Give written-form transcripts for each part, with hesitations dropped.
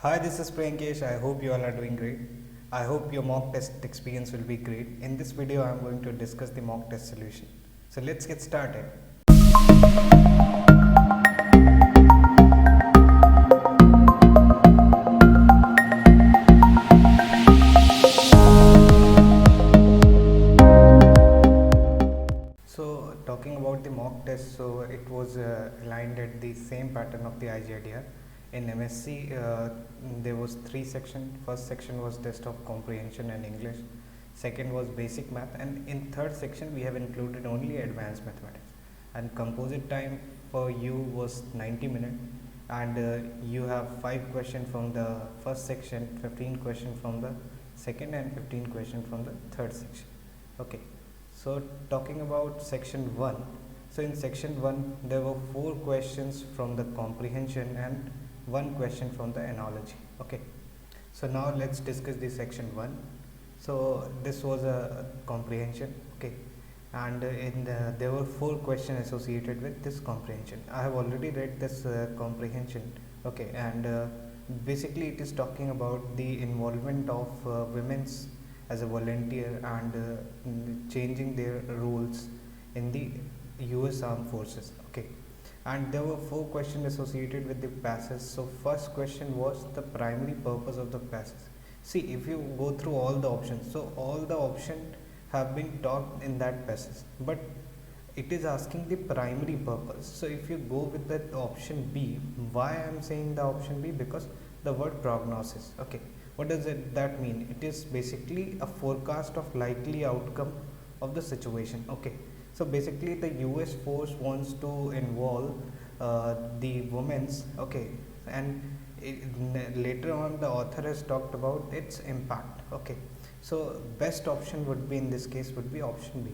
Hi, this is Priyankesh. I hope you all are doing great. I hope your mock test experience will be great. In this video, I am going to discuss the mock test solution. So let's get started. So talking about the mock test, so it was aligned at the same pattern of the IGIDR. In MSc, there was three sections. First section was test of comprehension and English. Second was basic math, and in third section we have included only advanced mathematics. And composite time for you was 90 minutes, and you have 5 questions from the first section, 15 questions from the second, and 15 questions from the third section. Okay. So talking about section 1, so in section 1 there were 4 questions from the comprehension and 1 question from the analogy. Okay, so now let's discuss the section 1. So this was a comprehension. Okay, and there were 4 questions associated with this comprehension. I have already read this comprehension. Okay, and basically it is talking about the involvement of women's as a volunteer and changing their roles in the US Armed Forces. Okay, and there were 4 questions associated with the passage. So first question was the primary purpose of the passage. See, if you go through all the options, so all the options have been taught in that passage, but it is asking the primary purpose. So if you go with that option B, why I am saying the option B? Because the word prognosis. Okay, what does that mean? It is basically a forecast of likely outcome of the situation. Okay, so basically the US force wants to involve the women's. Okay, and later on the author has talked about its impact. Okay, so best option would be in this case would be option B.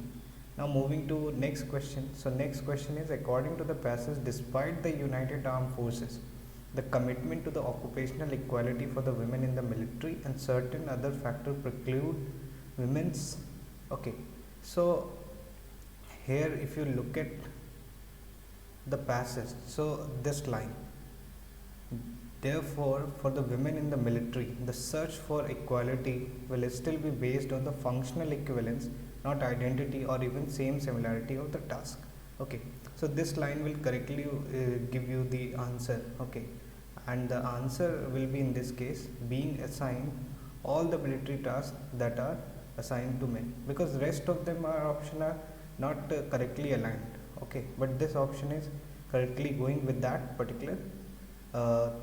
Now moving to next question. So next question is, according to the passage, despite the United Armed Forces, the commitment to the occupational equality for the women in the military and certain other factors preclude women's. Okay, so here if you look at the passage, so this line, therefore for the women in the military the search for equality will still be based on the functional equivalence, not identity or even same similarity of the task. Okay, so this line will correctly give you the answer. Okay, and the answer will be in this case being assigned all the military tasks that are assigned to men, because rest of them are option are not correctly aligned. Okay, but this option is correctly going with that particular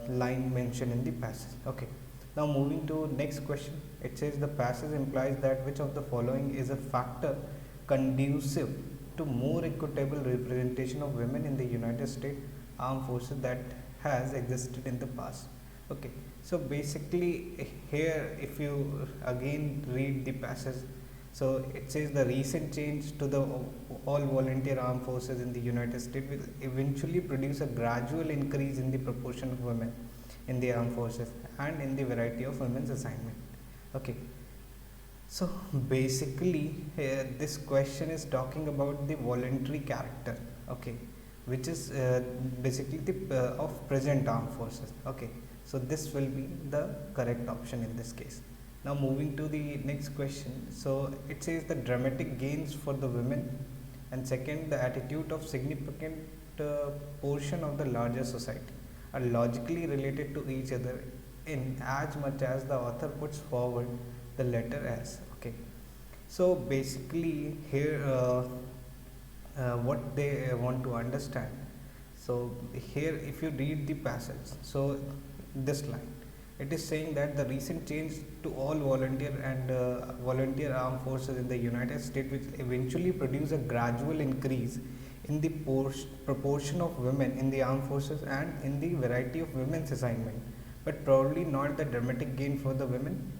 line mentioned in the passage. Okay, now moving to next question. It says the passage implies that which of the following is a factor conducive to more equitable representation of women in the United States Armed Forces that has existed in the past. Okay, so basically here if you again read the passage, so it says the recent change to the all volunteer armed forces in the United States will eventually produce a gradual increase in the proportion of women in the armed forces and in the variety of women's assignment. Okay, so basically this question is talking about the voluntary character. Okay, which is basically the of present armed forces. Okay, so this will be the correct option in this case. Now moving to the next question. So it says the dramatic gains for the women, and second the attitude of significant portion of the larger society are logically related to each other in as much as the author puts forward the letter as. Okay, so basically here what they want to understand. So here if you read the passage, so this line, it is saying that the recent change to all volunteer and volunteer armed forces in the United States will eventually produce a gradual increase in the proportion of women in the armed forces and in the variety of women's assignment, but probably not the dramatic gain for the women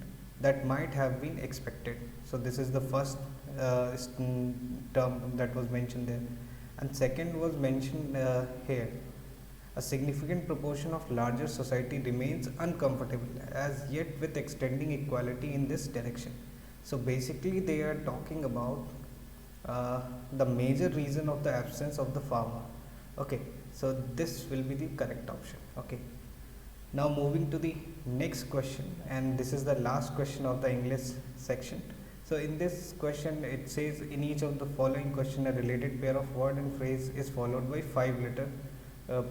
that might have been expected. So this is the first term that was mentioned there, and second was mentioned here, a significant proportion of larger society remains uncomfortable as yet with extending equality in this direction. So basically they are talking about the major reason of the absence of the farmer. Okay, so this will be the correct option. Okay, Now moving to the Next question, and this is the last question of the English section. So in this question it says, in each of the following question a related pair of word and phrase is followed by 5 letter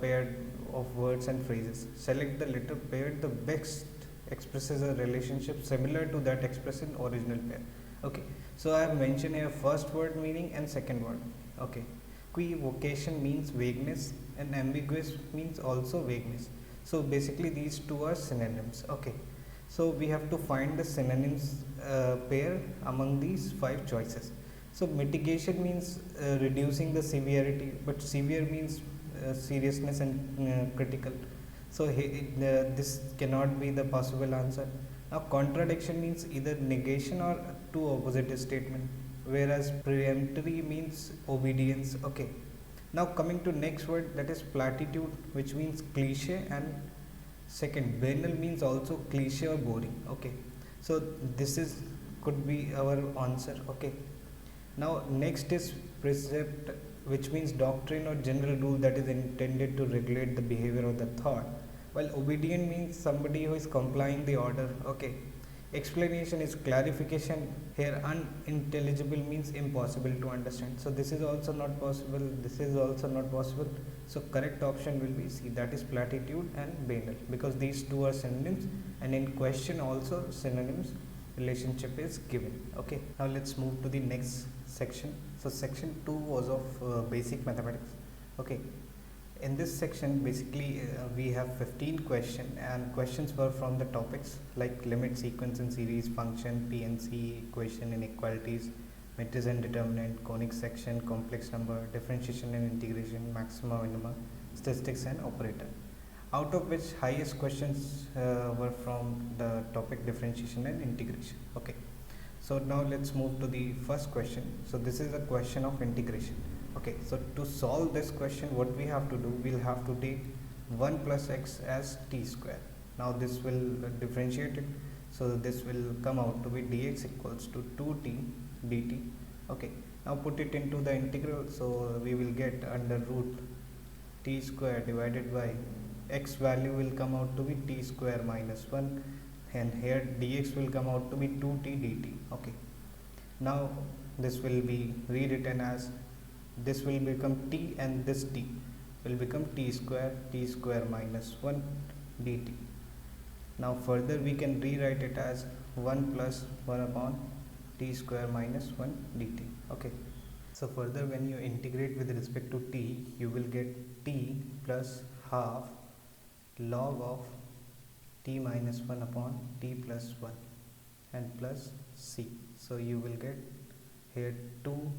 pair of words and phrases. Select the letter pair the best expresses a relationship similar to that expressed in original pair. Okay, so I have mentioned here first word meaning and second word. Okay, equivocation means vagueness and ambiguous means also vagueness. So basically these two are synonyms. Okay, so we have to find the synonyms pair among these 5 choices. So mitigation means reducing the severity, but severe means seriousness and critical. So this cannot be the possible answer. Now contradiction means either negation or two opposite statement, whereas peremptory means obedience. Okay, now coming to next word, that is platitude, which means cliche, and second banal means also cliche or boring. Okay, so this is could be our answer. Okay, now next is precept, which means doctrine or general rule that is intended to regulate the behavior of the thought, while obedient means somebody who is complying the order. Okay, explanation is clarification. Here unintelligible means impossible to understand, so this is also not possible, this is also not possible. So correct option will be C, that is platitude and banal, because these two are synonyms, and in question also synonyms relationship is given. Okay, now let's move to the next section. So section 2 was of basic mathematics. Okay, in this section basically we have 15 questions, and questions were from the topics like limit, sequence and series, function, PNC, equation, inequalities, matrix and determinant, conic section, complex number, differentiation and integration, maxima, minima, statistics and operator, out of which highest questions were from the topic differentiation and integration. Okay, so now let's move to the first question. So this is a question of integration. Okay, so to solve this question, what we have to do, we'll have to take 1 plus x as t square. Now this will differentiate it, so this will come out to be dx equals to 2t dt. Okay, now put it into the integral, so we will get under root t square divided by x value will come out to be t square minus 1, and here dx will come out to be 2t dt. Okay, now this will be rewritten as, this will become t and this t will become t square minus 1 dt. Now further we can rewrite it as 1 plus 1 upon t square minus 1 dt. Okay, so further when you integrate with respect to t, you will get t plus half log of t minus 1 upon t plus 1 and plus c. So you will get here 2,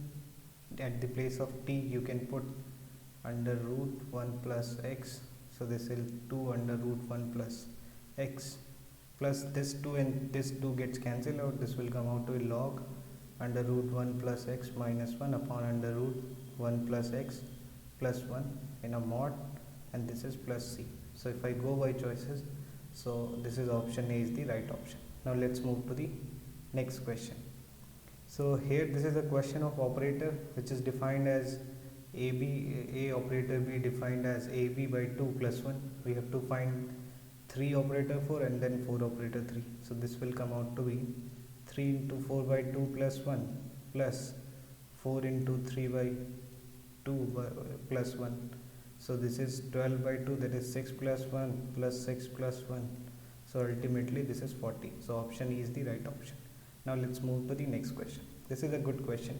at the place of t you can put under root 1 plus x, so this is 2 under root 1 plus x, plus this 2 and this 2 gets cancelled out, this will come out to a log under root 1 plus x minus 1 upon under root 1 plus x plus 1 in a mod, and this is plus c. So if I go by choices, so this is option A is the right option. Now let's move to the next question. So here this is a question of operator, which is defined as A operator be defined as AB by 2 plus 1. We have to find 3 operator 4 and then 4 operator 3. So this will come out to be 3 into 4 by 2 plus 1 plus 4 into 3 by 2 plus 1. So this is 12 by 2, that is 6 plus 1 plus 6 plus 1. So ultimately this is 40. So option E is the right option. Now let's move to the next question. This is a good question.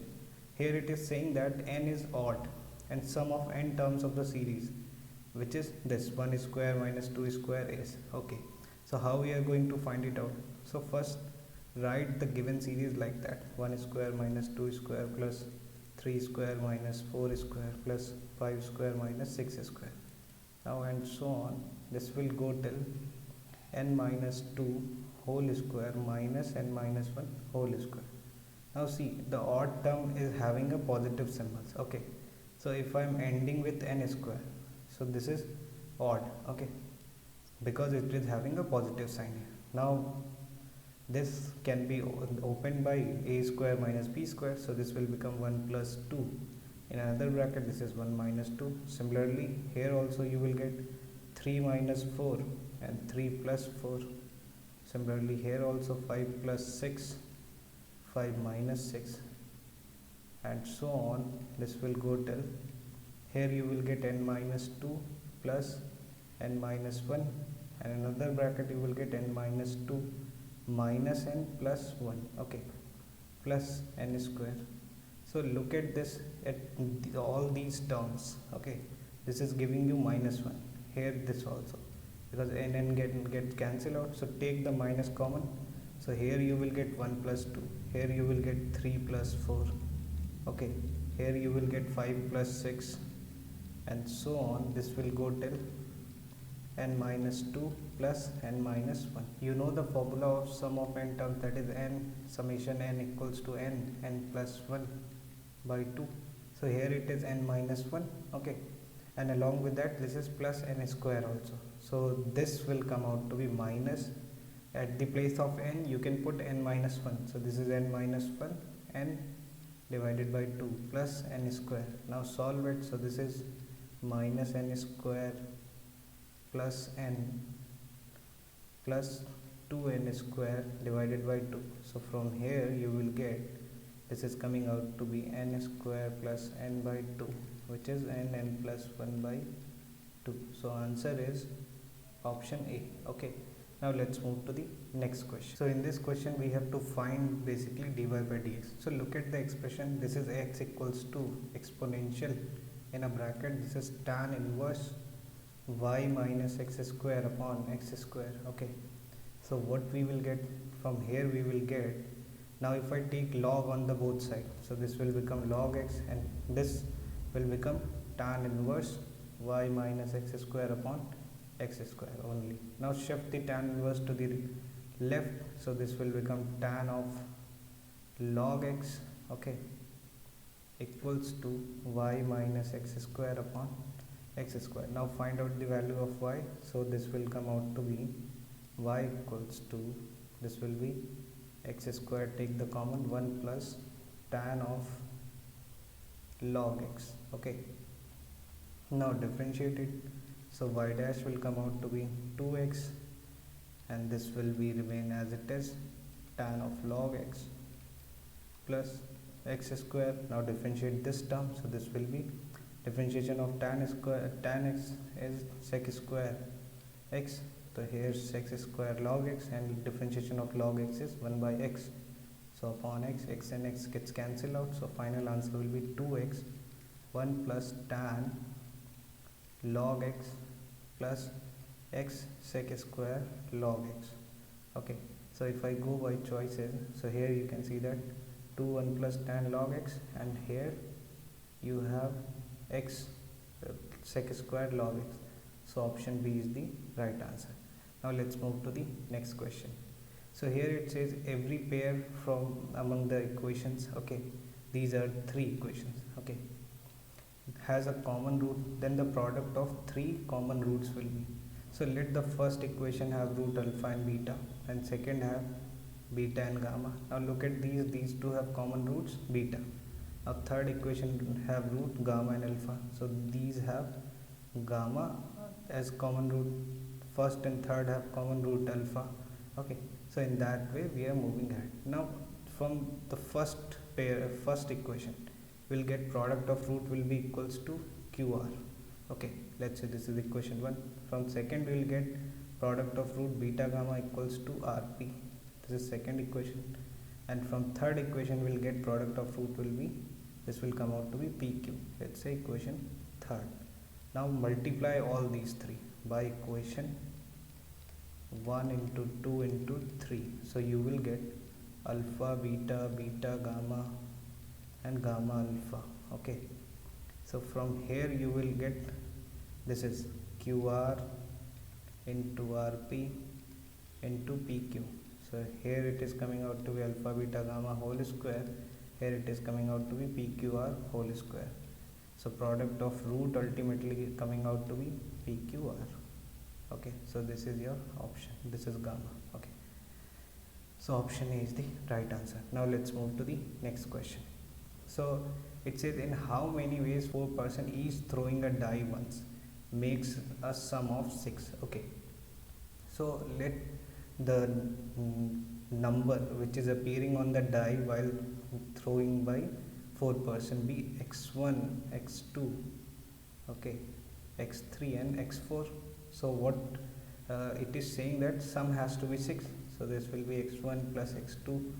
Here it is saying that n is odd and sum of n terms of the series, which is this 1 square minus 2 square is. Okay, so how we are going to find it out? So first write the given series like that, 1 square minus 2 square plus 3 square minus 4 square plus 5 square minus 6 square. Now and so on, this will go till n minus 2 whole square minus n minus 1 whole square. Now see, the odd term is having a positive symbols. Okay, so if I am ending with n square, so this is odd. Okay, because it is having a positive sign here. Now this can be opened by a square minus b square, so this will become 1 plus 2. In another bracket this is 1 minus 2. Similarly here also you will get 3 minus 4 and 3 plus 4. Similarly here also 5 plus 6, 5 minus 6, and so on. This will go till here you will get n minus 2 plus n minus 1, and another bracket you will get n minus 2 minus n plus 1, okay, plus n square. So look at this, at all these terms, okay, this is giving you minus 1, here this also, because n get cancelled out, so take the minus common. So here you will get 1 plus 2, here you will get 3 plus 4, okay, here you will get 5 plus 6, and so on. This will go till n minus 2 plus n minus 1. You know the formula of sum of n terms, that is n summation n equals to n plus 1 by 2. So here it is n minus 1, okay, and along with that this is plus n square also. So this will come out to be minus, at the place of n you can put n minus 1, so this is n minus 1, n divided by 2 plus n square. Now solve it, so this is minus n square plus n plus 2n square divided by 2. So from here you will get, this is coming out to be n square plus n by 2, which is n plus 1 by 2. So answer is option A, okay. Now let's move to the next question. So in this question we have to find basically dy by dx. So look at the expression, this is x equals to exponential in a bracket, this is tan inverse y minus x square upon x square, okay. So what we will get from here, we will get, now if I take log on the both sides, so this will become log x and this will become tan inverse y minus x square upon x square only. Now shift the tan inverse to the left, so this will become tan of log x, okay, equals to y minus x square upon x square. Now find out the value of y, so this will come out to be y equals to, this will be x square, take the common, 1 plus tan of log x, okay. Now differentiate it, so y dash will come out to be 2x, and this will be remain as it is, tan of log x plus x square. Now differentiate this term, so this will be differentiation of tan square, tan x is sec square x, so here sec square log x, and differentiation of log x is 1 by x, so upon x, x and x gets cancelled out, so final answer will be 2x 1 plus tan log x plus x sec square log x, okay. So if I go by choices, so here you can see that 2 1 plus tan log x, and here you have x sec square log x, so option B is the right answer. Now let's move to the next question. So here it says every pair from among the equations, okay, these are 3 equations, okay, has a common root, then the product of 3 common roots will be. So let the first equation have root alpha and beta, and second have beta and gamma. Now look at these two have common roots beta. Now third equation have root gamma and alpha, so these have gamma as common root, first and third have common root alpha, okay. So in that way we are moving ahead. Now from the first equation we'll get product of root will be equals to QR, okay. Let's say this is equation 1. From second we will get product of root beta gamma equals to RP, this is second equation, and from third equation we will get product of root will be, this will come out to be PQ, let's say equation third. Now multiply all these 3 by equation 1 into 2 into 3, so you will get alpha beta, beta gamma and gamma alpha, okay. So from here you will get, this is QR into RP into PQ, so here it is coming out to be alpha beta gamma whole square, here it is coming out to be PQR whole square. So product of root ultimately coming out to be PQR, okay. So this is your option, this is gamma, okay. So option A is the right answer. Now let's move to the next question. So it says in how many ways 4 person each throwing a die once makes a sum of 6, okay. So let the number which is appearing on the die while throwing by 4% be x1, x2, okay, x3 and x4. So what it is saying that sum has to be 6, so this will be x1 plus x2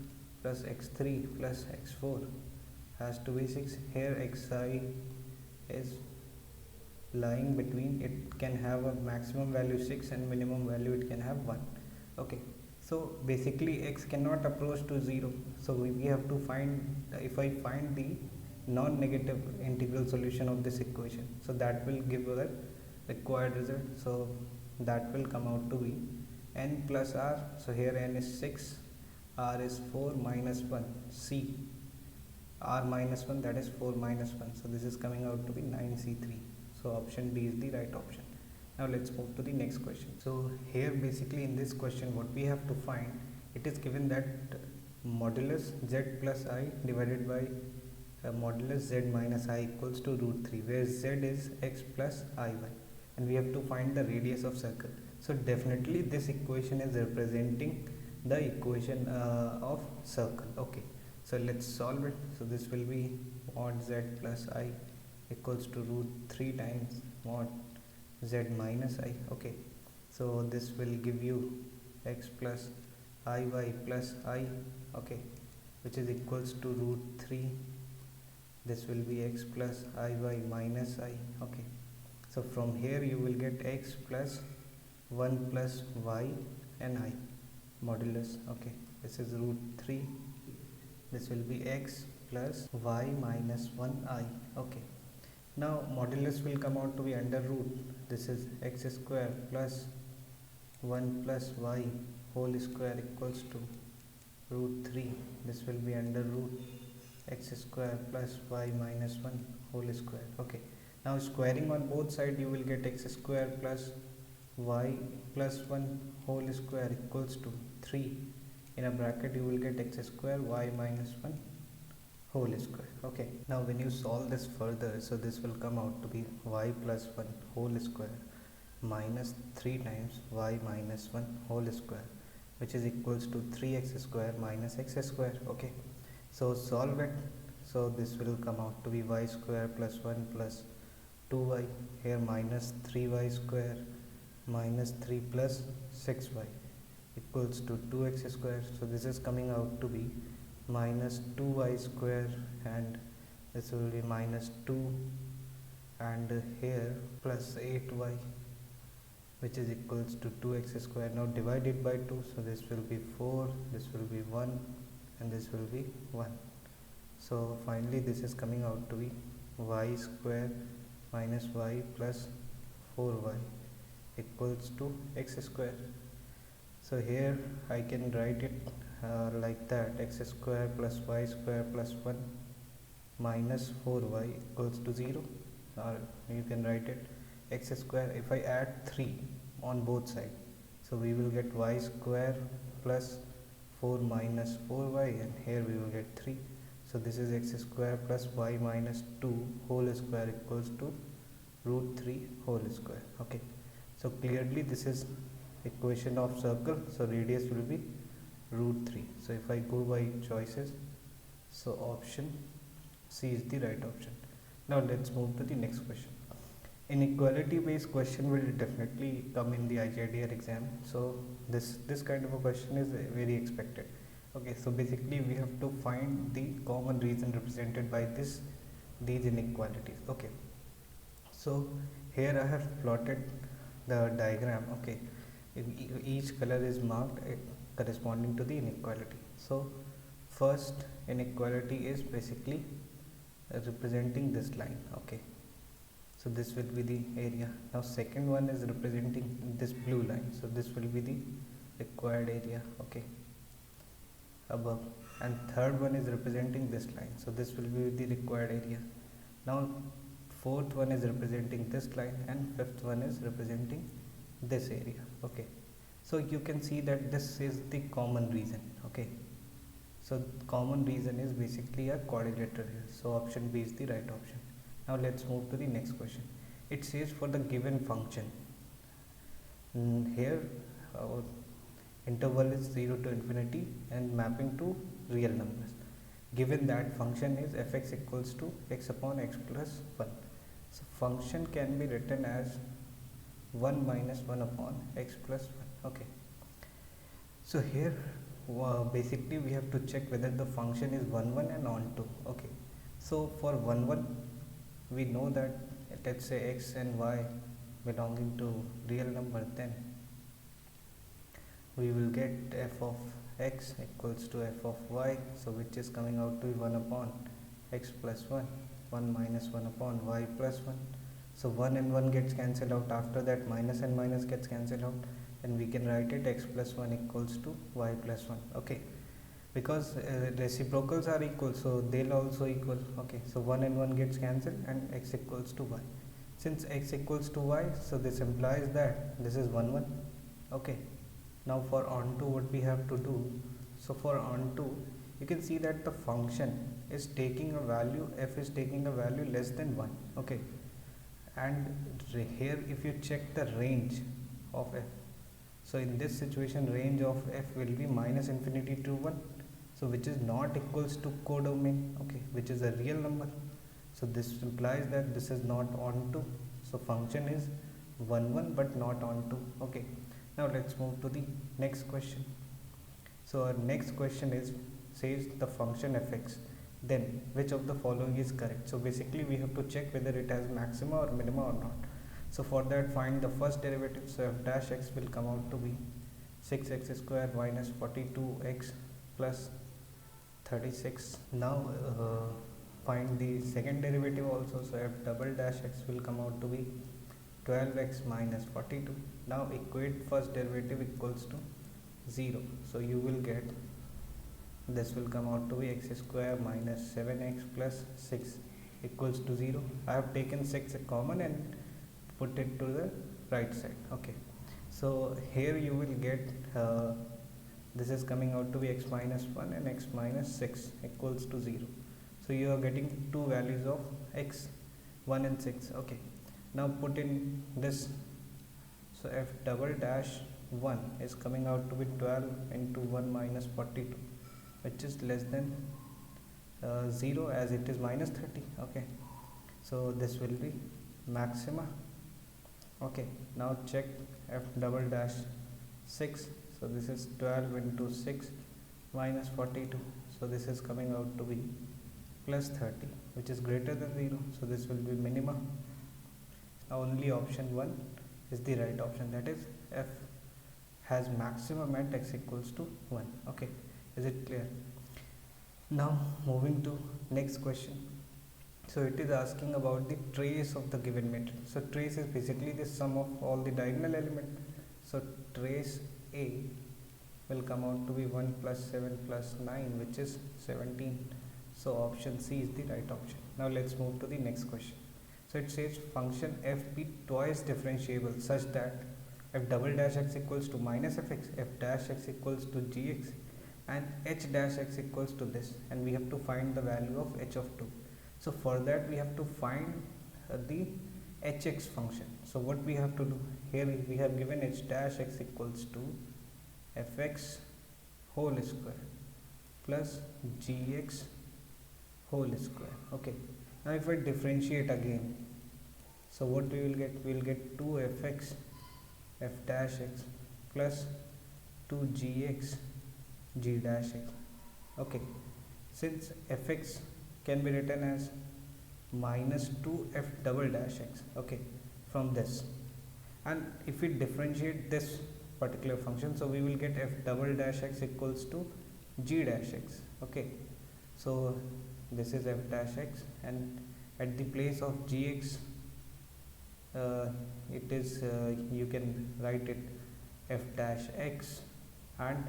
plus x3 plus x4 has to be 6. Here xi is lying between, it can have a maximum value 6 and minimum value it can have 1, okay. So basically x cannot approach to 0, so we have to find, if I find the non-negative integral solution of this equation, so that will give the required result. So that will come out to be n plus r, so here n is 6, r is 4 minus 1, c r minus 1, that is 4 minus 1, so this is coming out to be 9c3. So option D is the right option. Now let's move to the next question. So here basically in this question what we have to find, it is given that modulus z plus I divided by modulus z minus I equals to root 3, where z is x plus iy, and we have to find the radius of circle. So definitely this equation is representing the equation of circle, okay. So let's solve it. So this will be mod z plus I equals to root 3 times mod z minus I, okay. So this will give you x plus iy plus I, okay, which is equals to root 3. This will be x plus iy minus I, okay. So from here you will get x plus 1 plus y and I modulus, okay. This is root 3. This will be x plus y minus 1i, okay. Now modulus will come out to be under root, this is x square plus 1 plus y whole square equals to root 3. This will be under root x square plus y minus 1 whole square, okay. Now squaring on both sides you will get x square plus y plus 1 whole square equals to 3. In a bracket you will get x square y minus 1 whole square, okay. Now when you solve this further, so this will come out to be y plus 1 whole square minus 3 times y minus 1 whole square, which is equals to 3x square minus x square, okay. So solve it. So this will come out to be y square plus 1 plus 2y, here minus 3y square minus 3 plus 6y equals to 2x square. So this is coming out to be minus 2y square, and this will be minus 2, and here plus 8y, which is equals to 2x square. Now divide it by 2, so this will be 4, this will be 1, and this will be 1. So finally this is coming out to be y square minus y plus 4y equals to x square. So here I can write it like that, x square plus y square plus 1 minus 4y equals to 0, or you can write it x square. If I add 3 on both sides, so we will get y square plus 4 minus 4y, and here we will get 3. So this is x square plus y minus 2 whole square equals to root 3 whole square, okay. So clearly this is equation of circle, so radius will be root 3. So if I go by choices, so option C is the right option. Now let's move to the next question. Inequality based question will definitely come in the IGIDR exam, so this kind of a question is very expected, okay. So basically we have to find the common reason represented by these inequalities, okay. So here I have plotted the diagram, okay. Each color is marked corresponding to the inequality. So first inequality is basically representing this line, okay. So this will be the area. Now second one is representing this blue line, so this will be the required area, okay, above. And third one is representing this line, so this will be the required area. Now fourth one is representing this line, and fifth one is representing this area, okay. So you can see that this is the common reason, okay. So common reason is basically a quadrilateral here, so option B is the right option. Now let's move to the next question. It says for the given function, here interval is 0 to infinity and mapping to real numbers. Given that function is fx equals to x upon x plus 1. So function can be written as 1 minus 1 upon x plus 1. Okay. So here basically we have to check whether the function is 1 1 and onto. Okay. So for 1 1 we know that let's say x and y belonging to real number, then we will get f of x equals to f of y, so which is coming out to be 1 upon x plus 1, 1 minus 1 upon y plus 1. So 1 and 1 gets cancelled out, after that minus and minus gets cancelled out, and we can write it x plus 1 equals to y plus 1. Okay, because reciprocals are equal, so they'll also equal. Okay, so 1 and 1 gets cancelled and x equals to y. Since x equals to y, so this implies that this is 1 1. Okay, now for onto what we have to do, so for onto you can see that the function is taking a value, f is taking a value less than 1. Okay, and here if you check the range of f, so in this situation range of f will be minus infinity to 1, so which is not equals to codomain, okay, which is a real number. So this implies that this is not onto, so function is 1 1 but not onto. Okay, now let's move to the next question. So our next question is says the function fx, then which of the following is correct. So basically we have to check whether it has maxima or minima or not. So for that find the first derivative. So f dash x will come out to be 6x square minus 42x plus 36. Now find the second derivative also. So f double dash x will come out to be 12x minus 42. Now equate first derivative equals to 0. So you will get this will come out to be x square minus 7x plus 6 equals to 0. I have taken 6 common and put it to the right side. Okay, so here you will get this is coming out to be x minus 1 and x minus 6 equals to 0. So you are getting two values of x, 1 and 6. Okay, now put in this. So f double dash 1 is coming out to be 12 into 1 minus 42, which is less than 0 as it is minus 30. Okay, so this will be maxima. Okay, now check f double dash 6. So this is 12 into 6 minus 42, so this is coming out to be plus 30, which is greater than 0. So this will be minima. Only option 1 is the right option, that is f has maximum at x equals to 1. Okay, is it clear? Now moving to next question. So it is asking about the trace of the given matrix. So trace is basically the sum of all the diagonal elements. So trace A will come out to be 1 plus 7 plus 9, which is 17. So option C is the right option. Now let's move to the next question. So it says function f be twice differentiable such that f double dash x equals to minus fx, f dash x equals to gx, and h dash x equals to this, and we have to find the value of h of 2. So for that we have to find the hx function. So what we have to do, here we have given h dash x equals to fx whole square plus gx whole square. Okay, now if I differentiate again, so what we will get, we will get 2fx f dash x plus 2gx g dash x. Okay, since fx can be written as minus 2f double dash x, okay, from this, and if we differentiate this particular function, so we will get f double dash x equals to g dash x. Okay, so this is f dash x, and at the place of gx it is you can write it f dash x, and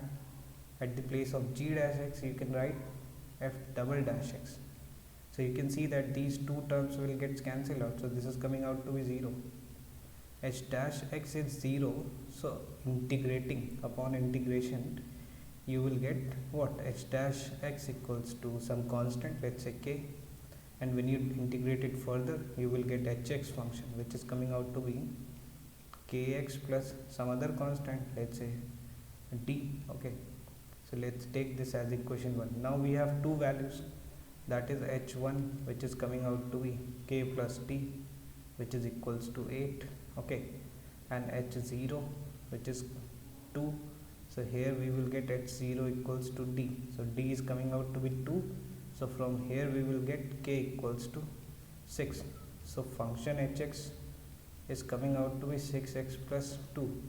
at the place of g dash x you can write f double dash x. So you can see that these two terms will get cancelled out, so this is coming out to be 0. H dash x is 0, so integrating, upon integration you will get what, h dash x equals to some constant, let's say k, and when you integrate it further you will get hx function, which is coming out to be kx plus some other constant, let's say D. Okay, so let's take this as equation 1. Now we have two values, that is h1 which is coming out to be k plus t which is equals to 8. Okay, and h0 which is 2. So here we will get h0 equals to d. So d is coming out to be 2. So from here we will get k equals to 6. So function hx is coming out to be 6x plus 2.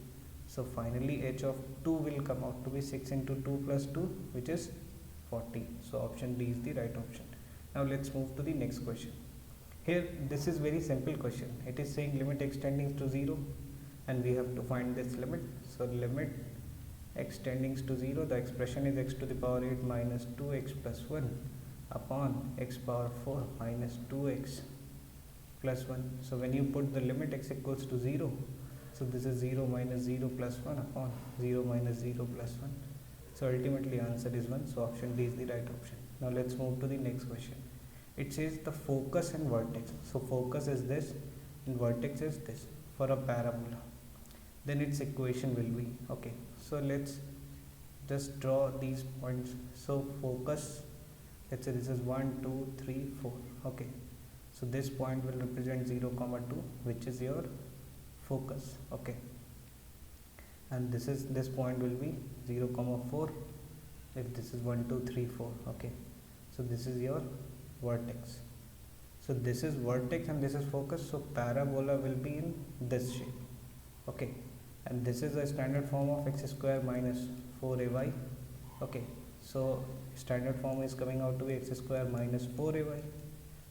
So finally h of 2 will come out to be 6 into 2 plus 2 which is 40. So option D is the right option. Now let's move to the next question. Here this is very simple question. It is saying limit extending to 0 and we have to find this limit. So limit extending to 0, the expression is x to the power 8 minus 2x plus 1 upon x power 4 minus 2x plus 1. So when you put the limit x equals to 0, so this is 0 minus 0 plus 1 upon 0 minus 0 plus 1. So ultimately answer is 1. So option D is the right option. Now let's move to the next question. It says the focus and vertex. So focus is this and vertex is this for a parabola. Then its equation will be, okay, so let's just draw these points. So focus, let's say this is 1 2 3 4. Okay, so this point will represent 0 comma 2 which is your focus. Okay, and this point will be 0 comma 4 if this is 1 2 3 4. Okay, so this is your vertex. So this is vertex and this is focus. So parabola will be in this shape. Okay, and this is a standard form of x square minus 4ay. Okay, so standard form is coming out to be x square minus 4ay.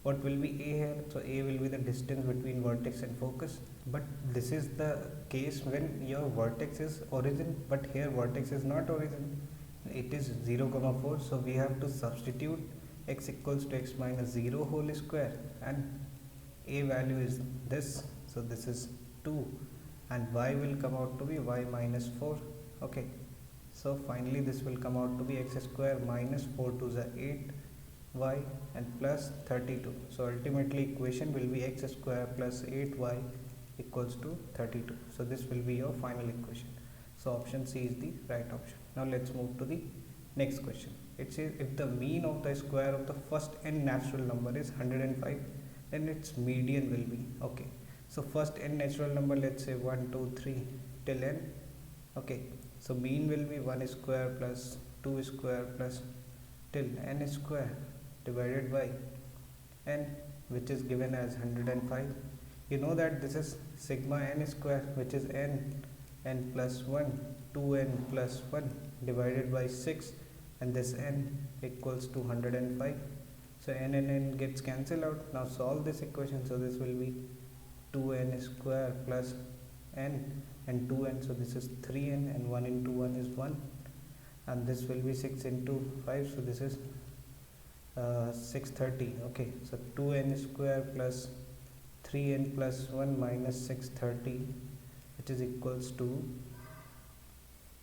What will be a here? So a will be the distance between vertex and focus, but this is the case when your vertex is origin, but here vertex is not origin, it is 0 comma 4. So we have to substitute x equals to x minus 0 whole square, and a value is this, so this is 2, and y will come out to be y minus 4. Okay, so finally this will come out to be x square minus 4 to the 8 y and plus 32. So ultimately equation will be x square plus 8y equals to 32. So this will be your final equation. So option C is the right option. Now let's move to the next question. It says if the mean of the square of the first n natural number is 105, then its median will be, okay, so first n natural number, let's say 1 2 3 till n. Okay, so mean will be 1 square plus 2 square plus till n square divided by n, which is given as 105. You know that this is sigma n square, which is n plus 1 2n plus 1 divided by 6, and this n equals to 105. So n and n gets cancelled out. Now solve this equation. So this will be 2n square plus n and 2n, so this is 3n, and 1 into 1 is 1, and this will be 6 into 5, so this is 630. Okay, so 2n square plus 3n plus 1 minus 630, which is equals to,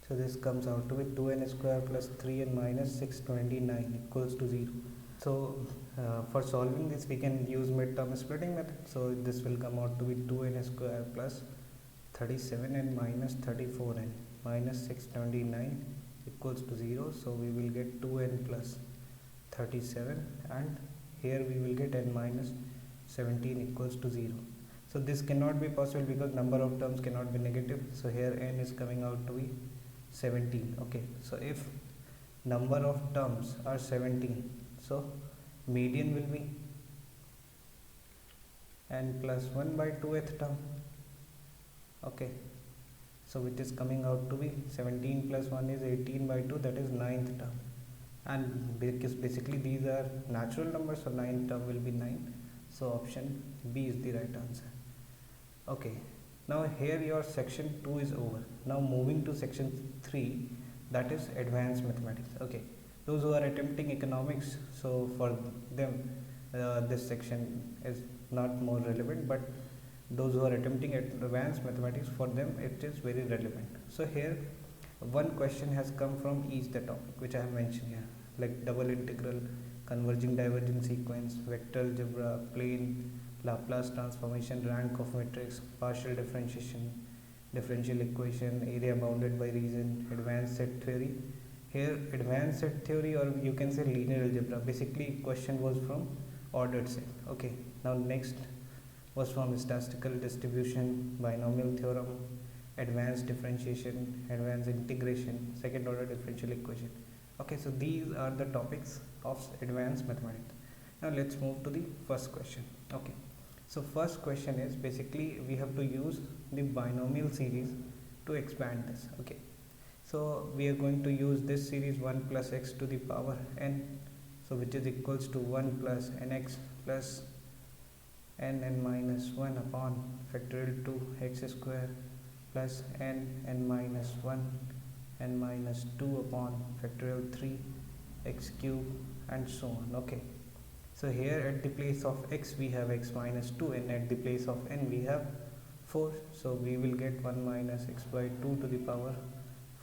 so this comes out to be 2n square plus 3n minus 629 equals to 0. So for solving this we can use midterm splitting method. So this will come out to be 2n square plus 37n minus 34n minus 629 equals to 0. So we will get 2n plus 37, and here we will get n minus 17 equals to 0. So this cannot be possible because number of terms cannot be negative. So here n is coming out to be 17. Okay, so if number of terms are 17, so median will be n plus 1 by 2th term. Okay, so which is coming out to be 17 plus 1 is 18 by 2, that is 9th term, and because basically these are natural numbers, so 9th term will be 9. So option B is the right answer. Okay, now here your section 2 is over. Now moving to section 3, that is advanced mathematics. Okay, those who are attempting economics, so for them this section is not more relevant, but those who are attempting advanced mathematics, for them it is very relevant. So here one question has come from each the topic which I have mentioned here, like double integral, converging divergence sequence, vector algebra, plane, Laplace transformation, rank of matrix, partial differentiation, differential equation, area bounded by region, advanced set theory. Here advanced set theory, or you can say linear algebra, basically question was from ordered set. Okay, now next was from statistical distribution, binomial theorem, advanced differentiation, advanced integration, second order differential equation. Okay, so these are the topics of advanced mathematics. Now let's move to the first question. Okay, so first question is basically we have to use the binomial series to expand this. Okay, so we are going to use this series 1 plus x to the power n, so which is equals to 1 plus nx plus n minus 1 upon factorial 2 x square plus n minus 1 n minus 2 upon factorial 3 x cube and so on. Okay, so here at the place of x we have x minus 2, and at the place of n we have 4, so we will get 1 minus x by 2 to the power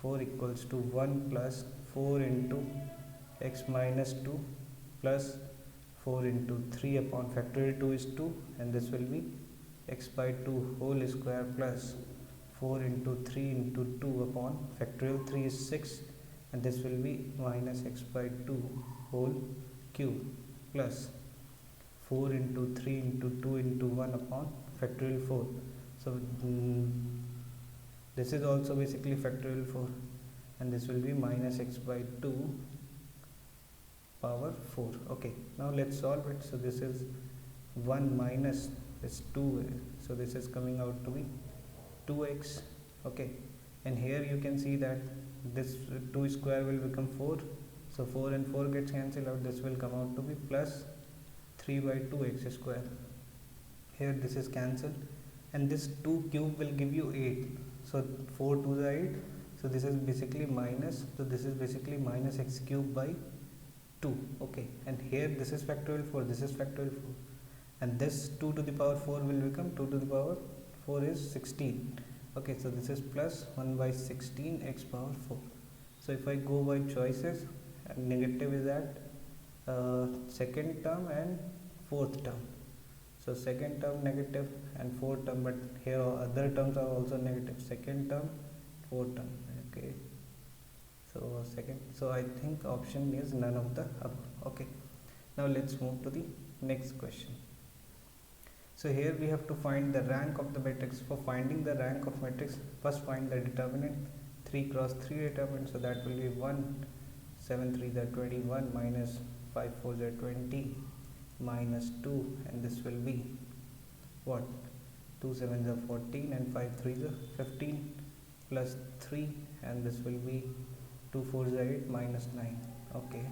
4 equals to 1 plus 4 into x minus 2 plus 4 into 3 upon factorial 2 is 2, and this will be x by 2 whole square plus 4 into 3 into 2 upon factorial 3 is 6, and this will be minus x by 2 whole cube plus 4 into 3 into 2 into 1 upon factorial 4. So this is also basically factorial 4, and this will be minus x by 2 power 4. Okay, now let's solve it. So this is 1 minus this 2, so this is coming out to be 2x. Okay, and here you can see that this 2 square will become 4, so 4 and 4 gets cancelled out. This will come out to be plus 3 by 2 x square. Here this is cancelled, and this 2 cube will give you 8, so 4 2 is 8, so this is basically minus, so this is basically minus x cube by 2. Okay, and here this is factorial 4, this is factorial 4, and this 2 to the power 4 will become 2 to the power 4 is 16. Okay, so this is plus 1 by 16 x power 4. So if I go by choices, negative is at second term and fourth term. So second term negative and fourth term, but here other terms are also negative, second term, fourth term. Okay, so second, so I think option is none of the above. Okay, now let's move to the next question. So here we have to find the rank of the matrix. For finding the rank of matrix, first find the determinant, 3 cross 3 determinant, so that will be 1, 7 3 are 21, minus 5 4 are 20, minus 2, and this will be what, 2 7 are 14 and 5 3 are 15, plus 3, and this will be 2 4 are 8 minus 9. Okay,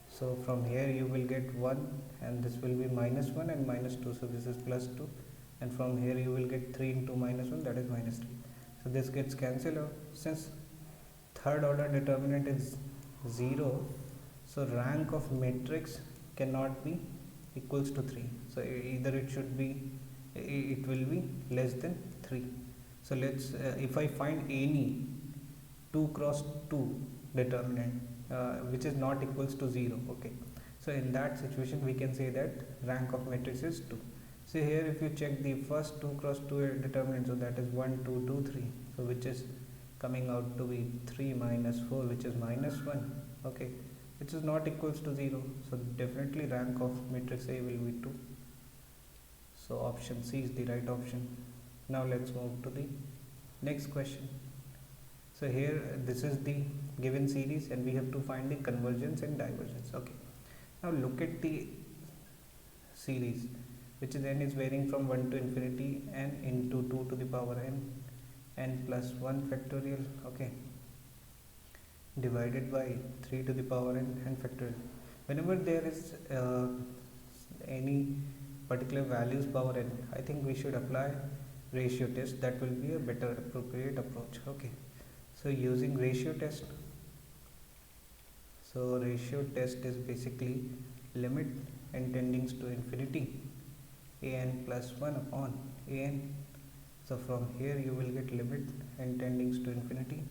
so from here you will get 1, and this will be minus 1 and minus 2, so this is plus 2, and from here you will get 3 into minus 1, that is minus 3. So this gets cancelled out. Since third order determinant is 0, so rank of matrix cannot be equals to 3, so either it should be, it will be less than 3. So let's if I find any 2 cross 2 determinant which is not equals to 0, okay, so in that situation we can say that rank of matrix is 2. So here if you check the first 2 cross 2 determinant, so that is 1 2 2 3, so which is coming out to be 3 minus 4, which is minus 1, okay, which is not equals to 0, so definitely rank of matrix A will be 2. So option C is the right option. Now let's move to the next question. So here this is the given series, and we have to find the convergence and divergence. Okay, now look at the series, which is n is varying from 1 to infinity n into 2 to the power n plus 1 factorial, okay, divided by 3 to the power n factorial. Whenever there is any particular values power n, I think we should apply ratio test. That will be a better appropriate approach. Okay, so using ratio test, so ratio test is basically limit n tending to infinity an plus 1 upon an. So from here you will get limit n tending to infinity,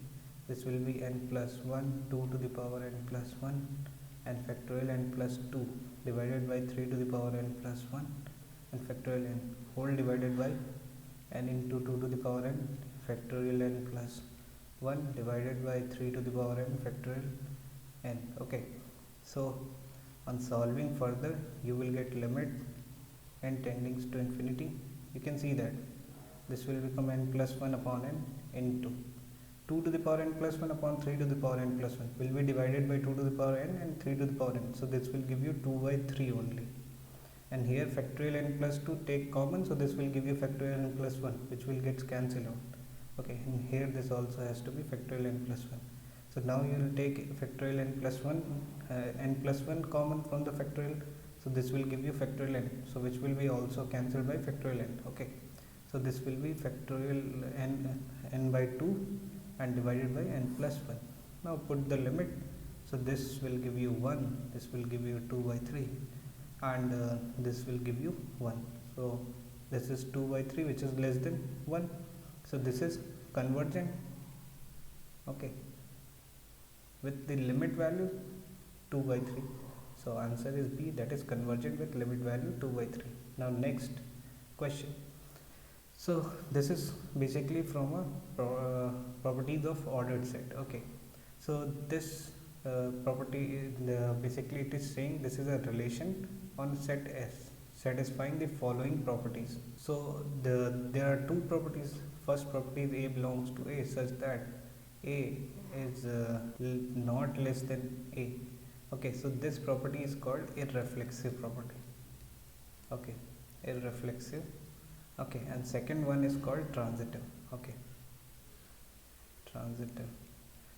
this will be n plus 1 2 to the power n plus 1 and factorial n plus 2 divided by 3 to the power n plus 1 and factorial n whole divided by n into 2 to the power n factorial n plus 1 divided by 3 to the power n factorial n. Okay, so on solving further, you will get limit n tending to infinity. You can see that this will become n plus 1 upon n into 2 to the power n plus 1 upon 3 to the power n plus 1 will be divided by 2 to the power n and 3 to the power n. So this will give you 2 by 3 only. And here factorial n plus 2 take common, so this will give you factorial n plus 1, which will get cancelled out. Okay, and here this also has to be factorial n plus 1. So now you will take factorial n plus 1, n plus 1 common from the factorial, so this will give you factorial n, so which will be also cancelled by factorial n. Okay, so this will be factorial n by 2 and divided by n plus 1. Now put the limit, so this will give you 1, this will give you 2 by 3, and this will give you 1. So this is 2 by 3, which is less than 1. So this is convergent. Okay, with the limit value 2 by 3. So answer is B, that is convergent with limit value 2 by 3. Now next question. So this is basically from a properties of ordered set. Okay, so this property basically it is saying this is a relation on set S satisfying the following properties. So there are two properties. First property is A belongs to A such that A is not less than A. Okay, so this property is called irreflexive property. Okay, irreflexive. Okay, and second one is called transitive. Okay, transitive.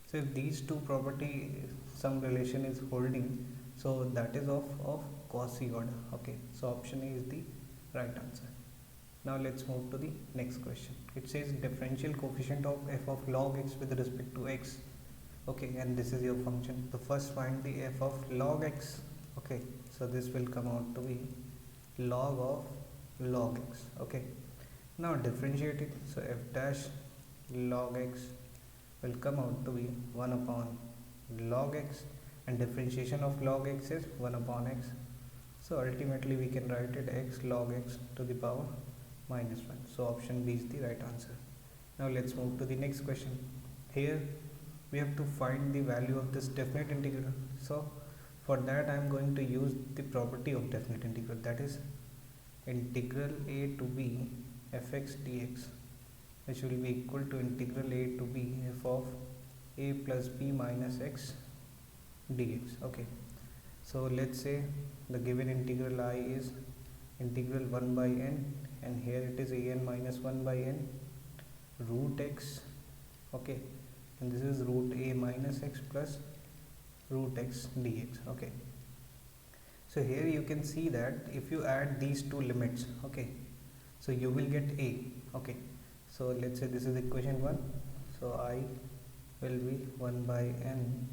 So if these two property some relation is holding, so that is of Cauchy order. Okay, so option A is the right answer. Now let's move to the next question. It says differential coefficient of f of log x with respect to x. Okay, and this is your function. So first find the f of log x. Okay, so this will come out to be log of log x. Okay, now differentiate it. So f dash log x will come out to be 1 upon log x, and differentiation of log x is 1 upon x. So ultimately we can write it x log x to the power minus 1. So option B is the right answer. Now let's move to the next question. Here we have to find the value of this definite integral. So for that I am going to use the property of definite integral, that is integral a to b fx dx, which will be equal to integral a to b f of a plus b minus x dx. Okay, so let's say the given integral I is integral 1 by n, and here it is a n minus 1 by n root x. Okay, and this is root a minus x plus root x dx. Okay, so here you can see that if you add these two limits, okay, so you will get a. Okay, so let's say this is equation 1, so I will be 1 by n.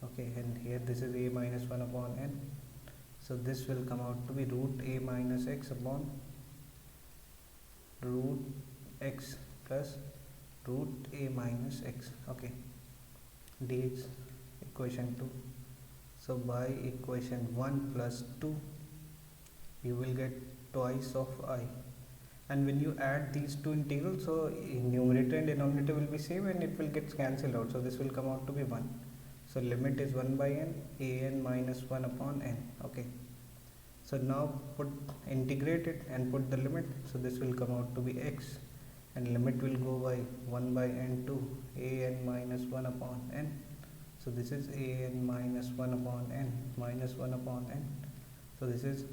Okay, and here this is a minus 1 upon n, so this will come out to be root a minus x upon root x plus root a minus x. Okay, dx equation 2. So by equation 1 plus 2 you will get twice of I, and when you add these two integrals, so numerator and denominator will be same and it will get cancelled out, so this will come out to be 1. So limit is 1 by n, a n minus 1 upon n. Okay, so now integrate it and put the limit, so this will come out to be x, and limit will go by 1 by n to a n minus 1 upon n. So this is a n minus 1 upon n minus 1 upon n. So this is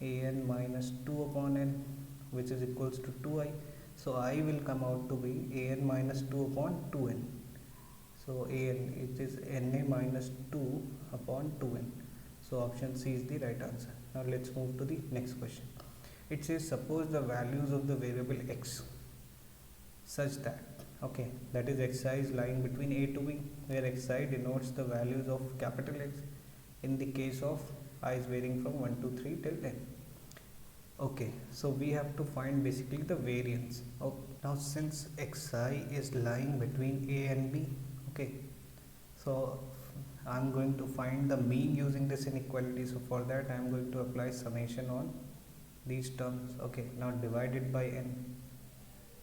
a n minus 2 upon n, which is equals to 2i. So I will come out to be a n minus 2 upon 2n. So a n, it is na minus 2 upon 2n. So option C is the right answer. Now let's move to the next question. It says suppose the values of the variable x such that, okay, that is xi is lying between a to b, where xi denotes the values of capital X in the case of I is varying from 1 to 3 till n. Okay, so we have to find basically the variance. Oh, now since xi is lying between a and b, okay, so I am going to find the mean using this inequality. So for that I am going to apply summation on these terms. Okay, now divided by n.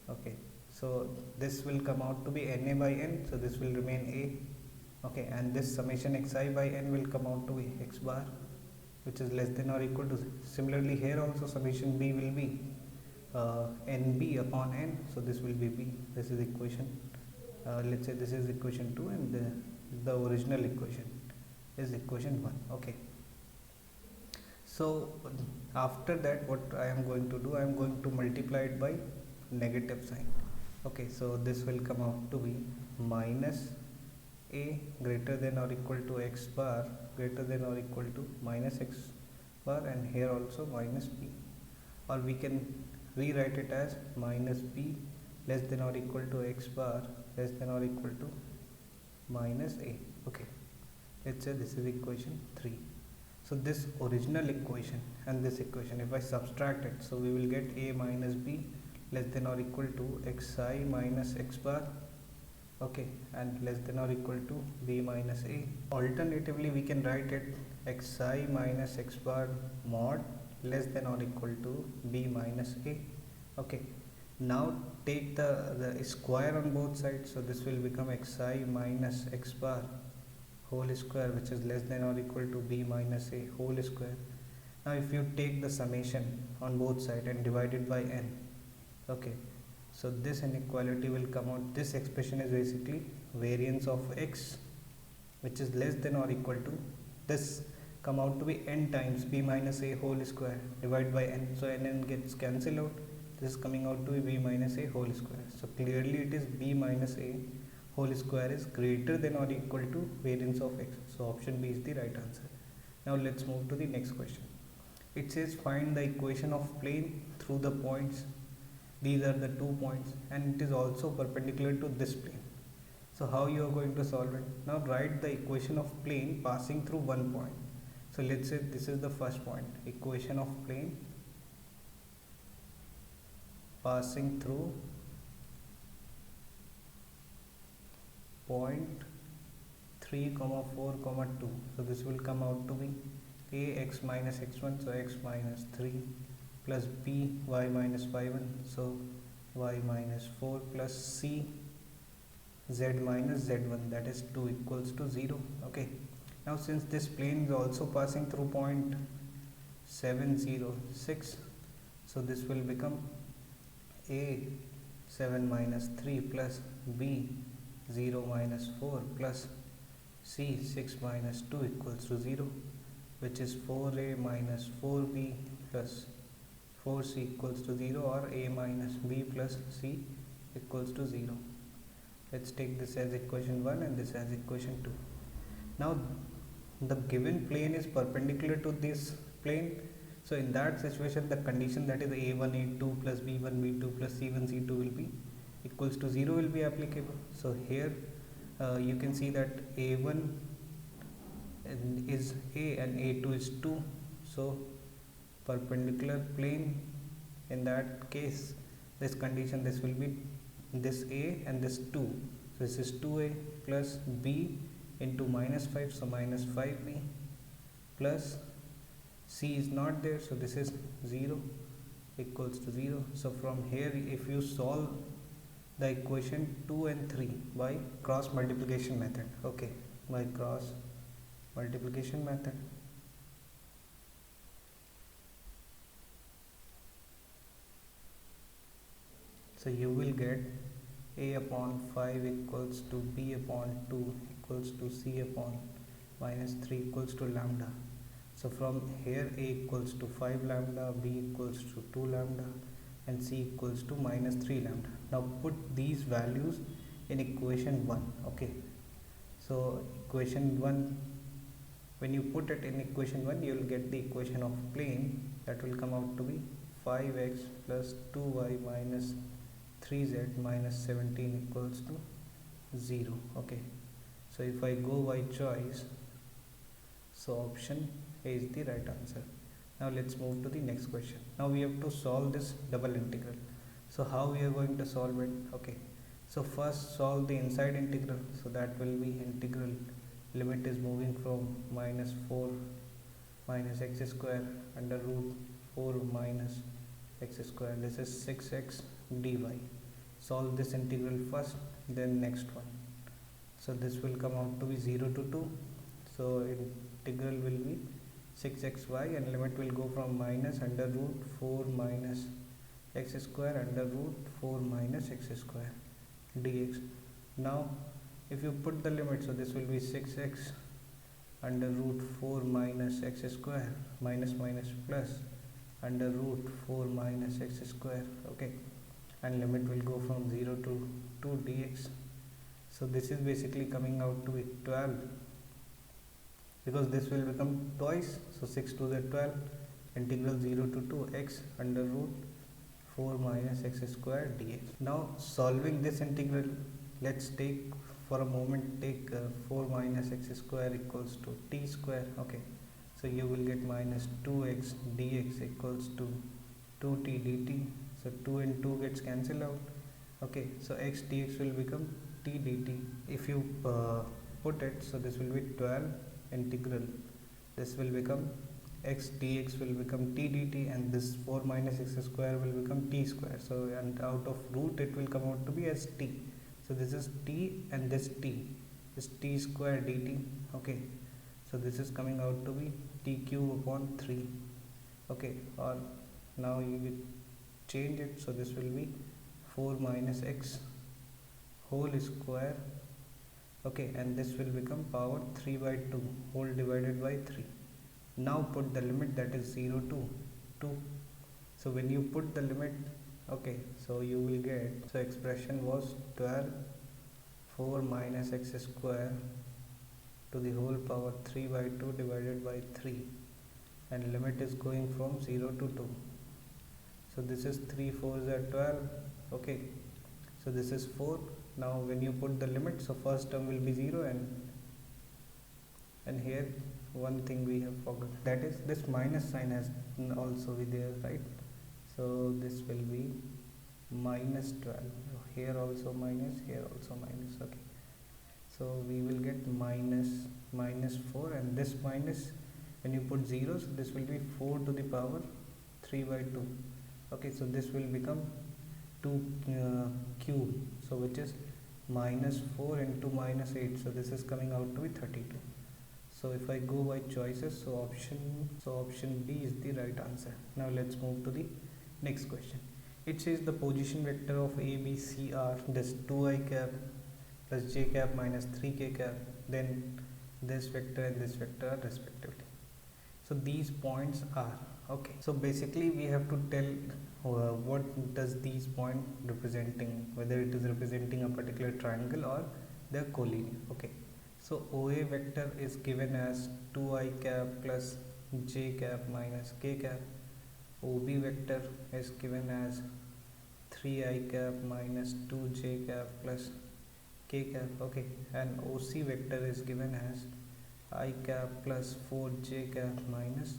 Okay, So this will come out to be na by n, so this will remain a. Okay, and this summation xi by n will come out to be x bar, which is less than or equal to. Similarly here also summation b will be nb upon n, so this will be b. This is equation, let's say this is equation 2, and the original equation is equation 1. Okay, so after that what I am going to do, I am going to multiply it by negative sign. Okay, so this will come out to be minus a greater than or equal to x bar greater than or equal to minus x bar, and here also minus b, or we can rewrite it as minus b less than or equal to x bar less than or equal to minus a. Okay, let's say this is equation 3. So this original equation and this equation, if I subtract it, so we will get a minus b less than or equal to xi minus x bar, okay, and less than or equal to b minus a. Alternatively we can write it xi minus x bar mod less than or equal to b minus a. Okay, now take the square on both sides, so this will become xi minus x bar whole square, which is less than or equal to b minus a whole square. Now if you take the summation on both sides and divide it by n, okay, so this inequality will come out. This expression is basically variance of x, which is less than or equal to, this come out to be n times b minus a whole square divided by n, so n gets cancelled out. This is coming out to be b minus a whole square. So clearly it is b minus a whole square is greater than or equal to variance of x. So option B is the right answer. Now let's move to the next question. It says find the equation of plane through the points. These are the 2 points, and it is also perpendicular to this plane. So how you are going to solve it? Now write the equation of plane passing through one point. So let's say this is the first point. Equation of plane passing through point 3, 4, 2. So this will come out to be a x minus x1, so x minus 3, plus b y minus y1, so y minus 4, plus c z minus z1, that is 2 equals to 0. Okay, now since this plane is also passing through point 7, 0, 6, so this will become a 7 minus 3 plus b 0 minus 4 plus c 6 minus 2 equals to 0, which is 4a minus 4b plus 4c equals to 0, or a minus b plus c equals to 0. Let's take this as equation 1 and this as equation 2. Now the given plane is perpendicular to this plane, so in that situation the condition, that is a1 a2 plus b1 b2 plus c1 c2 will be equals to 0 will be applicable. So here you can see that a1 is a and a2 is 2, so perpendicular plane, in that case this condition, this will be this a and this 2, so this is 2a plus b into minus 5, so minus 5b, plus c is not there, so this is 0 equals to 0. So from here if you solve the equation 2 and 3 by cross multiplication method, okay, by cross multiplication method, so you will get a upon 5 equals to b upon 2 equals to c upon minus 3 equals to lambda. So from here a equals to 5 lambda, b equals to 2 lambda, and c equals to minus 3 lambda. Now put these values in equation 1. Okay, so equation 1, when you put it in equation 1, you will get the equation of plane, that will come out to be 5x plus 2y minus 3z minus 17 equals to 0. Okay, so if I go by choice, so option A is the right answer. Now let's move to the next question. Now we have to solve this double integral. So how we are going to solve it? Okay, so first solve the inside integral, so that will be integral, limit is moving from minus 4 minus x square under root 4 minus x square, this is 6x dy. solve this integral first, then next one. So this will come out to be 0 to 2. So integral will be 6xy and limit will go from minus under root 4 minus x square under root 4 minus x square dx. Now if you put the limit, so this will be 6x under root 4 minus x square minus minus plus under root 4 minus x square, okay, and limit will go from 0 to 2 dx. So this is basically coming out to be 12, because this will become twice, so 6 to the 12, integral 0 to 2 x under root 4 minus x square dx. Now solving this integral, let's take for a moment, take 4 minus x square equals to t square, okay, so you will get minus 2x dx equals to 2t dt. So 2 and 2 gets cancelled out, okay, so x dx will become t dt. If you put it, so this will be 12 integral, this will become x dx will become t dt, and this 4 minus x square will become t square. So and out of root it will come out to be as t. So this is t and this t is t square dt, okay, so this is coming out to be t cube upon 3, okay, or now you will change it, so this will be 4 minus x whole square, okay, and this will become power 3 by 2 whole divided by 3. Now put the limit, that is 0 to 2. So when you put the limit, okay, so you will get, so expression was 12 4 minus x square to the whole power 3 by 2 divided by 3, and limit is going from 0 to 2. So this is 3 4s are 12, okay, so this is 4. Now when you put the limit, so first term will be 0, and here one thing we have forgot, that is this minus sign has also be there, right? So this will be minus 12, here also minus, here also minus, okay, so we will get minus 4, and this minus, when you put 0, so this will be 4 to the power 3 by 2, okay, so this will become 2 cube, so which is minus 4 into minus 8, so this is coming out to be 32. So if I go by choices, so option B is the right answer. Now let's move to the next question. It says the position vector of A, B, C are this 2i cap plus j cap minus 3k cap, then this vector and this vector are respectively. So these points are, okay, so basically we have to tell what does these point representing, whether it is representing a particular triangle or they are collinear, okay. So OA vector is given as 2i cap plus j cap minus k cap. OB vector is given as 3i cap minus 2j cap plus k cap, okay, and OC vector is given as I cap plus 4j cap minus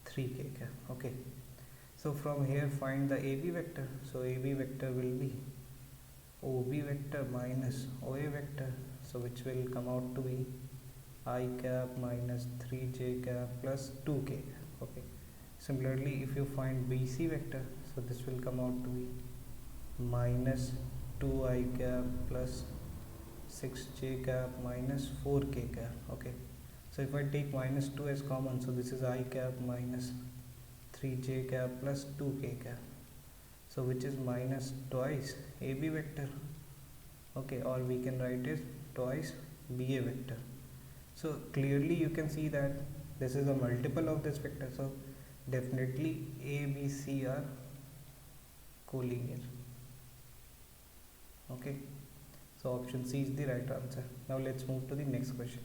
3k cap, okay. So from here find the AB vector. So AB vector will be OB vector minus OA vector, so which will come out to be I cap minus 3j cap plus 2k cap, okay. Similarly, if you find BC vector, so this will come out to be minus 2i cap plus 6j cap minus 4k cap, okay. So if I take minus 2 as common, so this is I cap minus 3j cap plus 2k cap, so which is minus twice AB vector, okay, or we can write it twice BA vector. So clearly you can see that this is a multiple of this vector, so definitely A, B, C are collinear, okay. So option C is the right answer. Now let's move to the next question.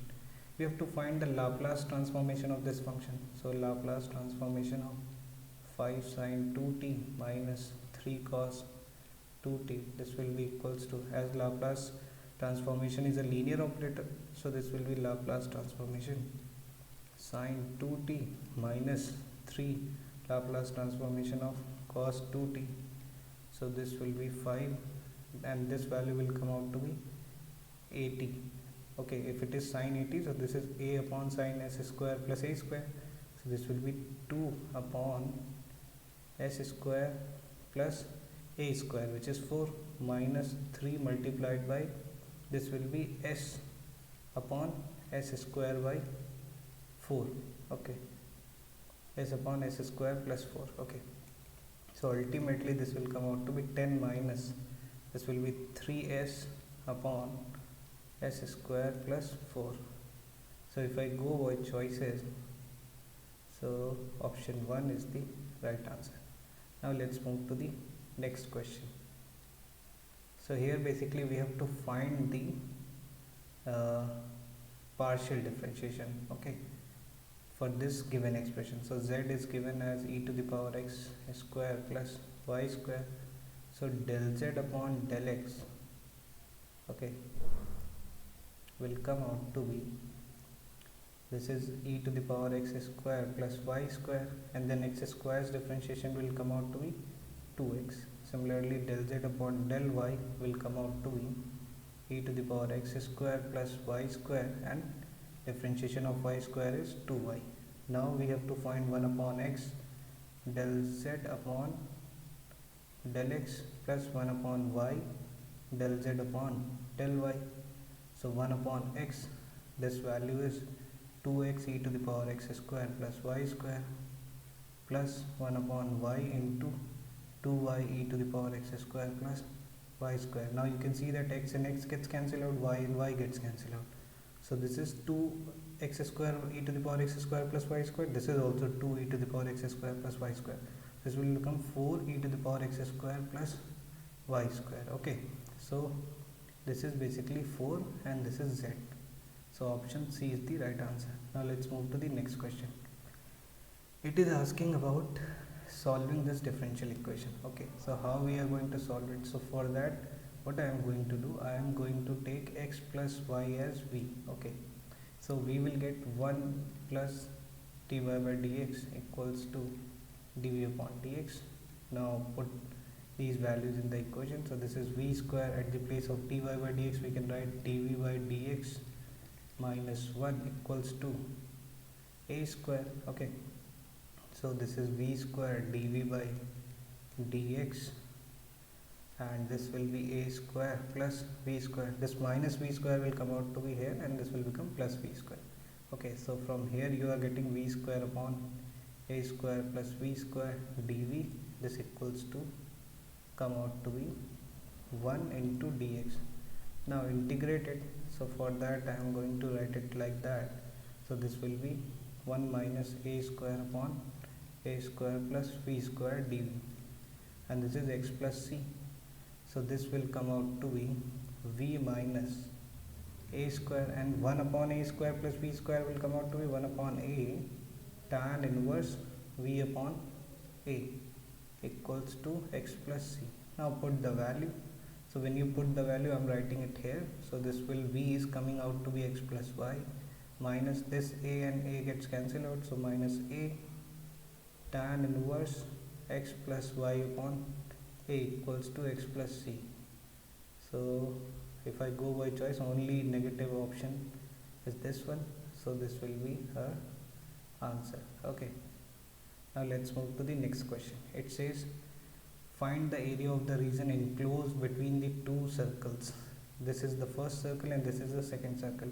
We have to find the Laplace transformation of this function. So Laplace transformation of 5 sin 2t minus 3 cos 2t, this will be equals to, as Laplace transformation is a linear operator, so this will be Laplace transformation sin 2t minus 3 Laplace transformation of cos 2t, so this will be 5, and this value will come out to be 80, okay. If it is sin 80, so this is a upon sin s square plus a square, so this will be 2 upon s square plus a square, which is 4, minus 3 multiplied by, this will be s upon s square by 4. Okay, s upon s square plus 4. Okay, so ultimately this will come out to be 10 minus, this will be 3s upon s square plus 4. So if I go by choices, so option 1 is the right answer. Now let's move to the next question. So here basically we have to find the partial differentiation, okay, for this given expression. So z is given as e to the power x square plus y square. So del z upon del x, okay, will come out to be, this is e to the power x square plus y square, and then x square's differentiation will come out to be 2x. Similarly, del z upon del y will come out to be e to the power x square plus y square, and differentiation of y square is 2y. Now we have to find 1 upon x del z upon del x plus 1 upon y del z upon del y. So 1 upon x, this value is 2x e to the power x square plus y square, plus 1 upon y into 2y e to the power x square plus y square. Now you can see that x and x gets cancelled out, y and y gets cancelled out. So this is 2x square e to the power x square plus y square. This is also 2 e to the power x square plus y square. This will become 4 e to the power x square plus y square. Okay, so this is basically 4 and this is z. So option C is the right answer. Now let's move to the next question. It is asking about solving this differential equation. Okay, so how we are going to solve it? So for that, what I am going to do, I am going to take x plus y as v. Okay, so we will get 1 plus dy by dx equals to dv upon dx. Now put these values in the equation. So this is v square, at the place of dy by dx we can write dv by dx minus 1 equals to a square. Okay, so this is v square dv by dx, and this will be a square plus v square. This minus v square will come out to be here, and this will become plus v square. Okay, so from here you are getting v square upon a square plus v square dv. This equals to come out to be 1 into dx. Now integrate it. So for that I am going to write it like that. So this will be 1 minus a square upon a square plus v square dv, and this is x plus c. So this will come out to be v minus a square, and 1 upon a square plus v square will come out to be 1 upon a tan inverse v upon a equals to x plus c. Now put the value. So when you put the value, I am writing it here. So this will, v is coming out to be x plus y, minus this a and a gets cancelled out, so minus a tan inverse x plus y upon a equals to x plus c. So if I go by choice, only negative option is this one, so this will be her answer. Okay, now let's move to the next question. It says find the area of the region enclosed between the two circles. This is the first circle and this is the second circle.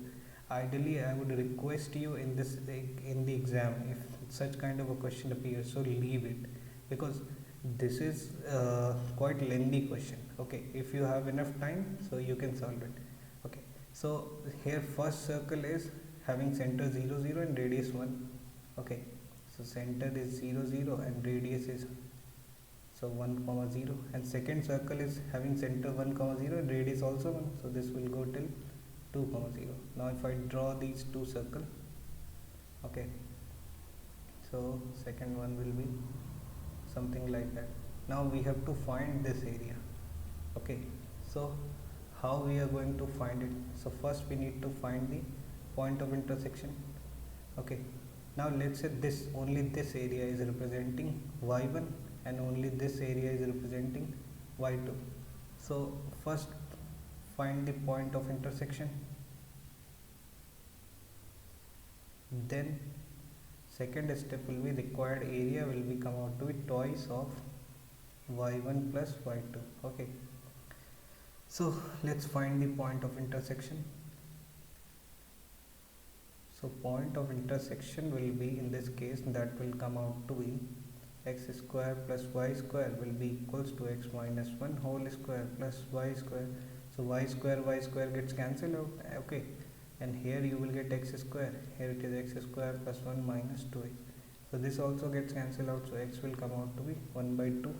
Ideally I would request you in the exam, if such kind of a question appears, so leave it, because this is quite lengthy question. Okay, if you have enough time, so you can solve it. Okay, so here first circle is having center 0 0 and radius 1. Okay, so center is 0 0 and radius is 1 comma 0, and second circle is having center 1 comma 0 and radius also 1, so this will go till 2 comma 0. Now if I draw these two circles, okay, so second one will be something like that. Now we have to find this area. Okay, so how we are going to find it? So first we need to find the point of intersection. Okay, now let's say this, only this area is representing y1 and only this area is representing y2. So first find the point of intersection, then second step will be required area will be come out to be twice of y1 plus y2. Okay, So let's find the point of intersection. So point of intersection will be, in this case, that will come out to be x square plus y square will be equals to x minus 1 whole square plus y square. So y square gets cancelled out, okay, and here you will get x square, here it is x square plus 1 minus 2x. So this also gets cancelled out, so x will come out to be 1 by 2.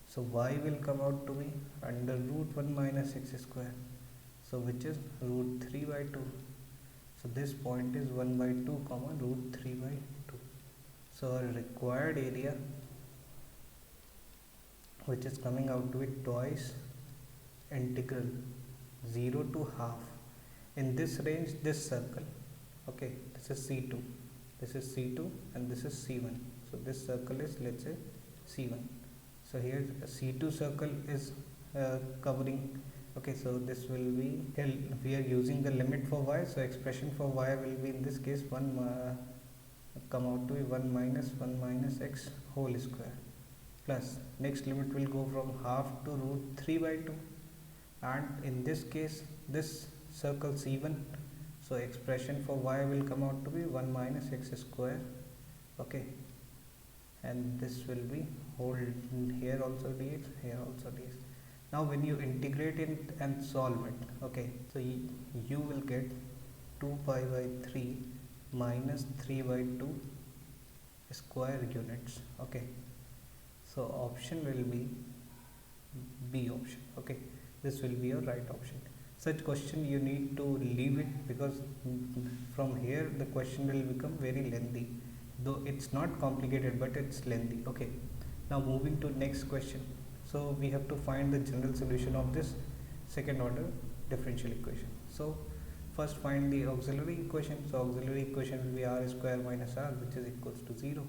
So y will come out to be under root 1 minus x square, so which is root 3 by 2. So this point is 1 by 2 comma root 3 by 2. So our required area, which is coming out to be twice integral 0 to half in this range, this circle, okay, this is C2, this is C2 and this is C1. So this circle is, let's say, C1. So here C2 circle is covering, okay, so this will be, here we are using the limit for y, so expression for y will be, in this case, 1 come out to be 1 minus x whole square, plus next limit will go from half to root 3 by 2, and in this case this circle C1, so expression for y will come out to be 1 minus x square, okay, and this will be whole, here also dx, here also dx. Now when you integrate it and solve it, okay, so you will get 2 pi by 3 minus 3 by 2 square units, okay. So option will be B option, okay, this will be your right option. Such question you need to leave it, because from here the question will become very lengthy, though it's not complicated but it's lengthy, okay. Now moving to next question. So we have to find the general solution of this second order differential equation. So first find the auxiliary equation. So auxiliary equation will be r square minus r, which is equals to 0.